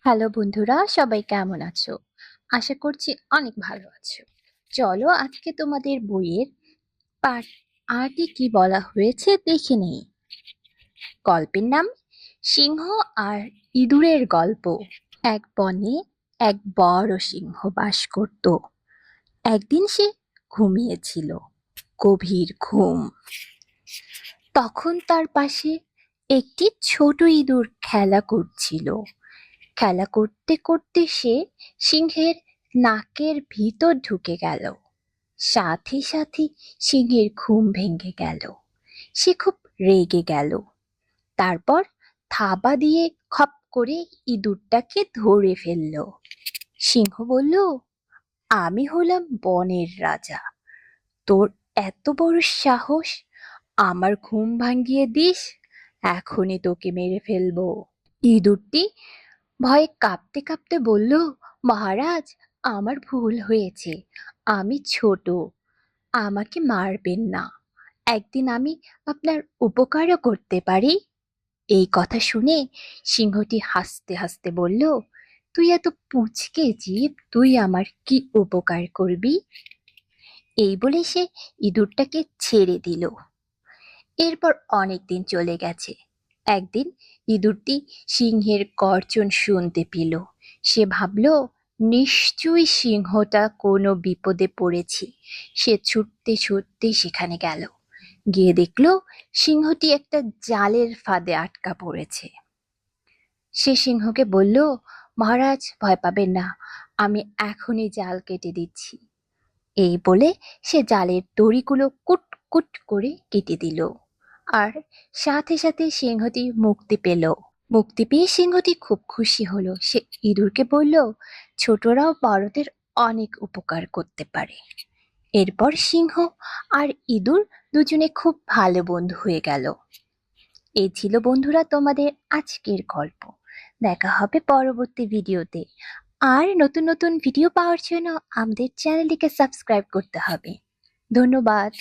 Hello বন্ধুরা, সবাই কেমন আছো? আশা করছি অনেক ভালো আছো। চলো আজকে তোমাদের বইয়ের পার্ট ৮-ই কি বলা হয়েছে দেখে নেই। গল্পের নাম সিংহ আর ইঁদুরের গল্প। এক বনে এক বড় সিংহ বাস করত। একদিন সে ঘুমিয়েছিল, গভীর ঘুম। তখন তার পাশে একটি ছোট ইঁদুর খেলা করছিল। খেলা করতে করতে সে সিংহের নাকের ভিতর ঢুকে গেল। সাথে সাথে সিংহের ঘুম ভেঙে গেল। সে খুব রেগে গেল। তারপর থাবা দিয়ে খপ করে ইঁদুরটাকে ধরে ফেলল। সিংহ বলল, আমি হলাম বনের রাজা, তোর এত বড় সাহস আমার ঘুম ভাঙিয়ে দিস, এখনই তোকে মেরে ফেলবো। ইঁদুরটি ভয়ে কাঁপতে কাঁপতে বলল, মহারাজ, আমার ভুল হয়েছে, আমি ছোট, আমাকে মারবেন না, একদিন আমি আপনার উপকারও করতে পারি। এই কথা শুনে সিংহটি হাসতে হাসতে বলল, তুই এত পুচকে জীব, তুই আমার কি উপকার করবি? এই বলে সে ইঁদুরটাকে ছেড়ে দিল। এরপর অনেক দিন চলে গেছে। একদিন ইঁদুরটি সিংহের গর্জন শুনতে পেল। সে ভাবল, নিশ্চয়ই সিংহটা কোনো বিপদে পড়েছে। সে ছুটতে ছুটতে সেখানে গেল। গিয়ে দেখল সিংহটি একটা জালের ফাঁদে আটকা পড়েছে। সে সিংহকে বলল, মহারাজ, ভয় পাবেন না, আমি এখনই জাল কেটে দিচ্ছি। এই বলে সে জালের দড়িগুলো কুট কুট করে কেটে দিল। আর সাথে সাথে সিংহটি মুক্তি পেল। মুক্তি পেয়ে সিংহটি খুব খুশি হলো। সে ইঁদুরকে বলল, ছোটরাও বড়দের অনেক উপকার করতে পারে। এরপর সিংহ আর ইঁদুর দুজনে খুব ভালো বন্ধু হয়ে গেল। এই ছিল বন্ধুরা তোমাদের আজকের গল্প। দেখা হবে পরবর্তী ভিডিওতে। আর নতুন নতুন ভিডিও পাওয়ার জন্য আমাদের চ্যানেলটিকে সাবস্ক্রাইব করতে হবে। ধন্যবাদ।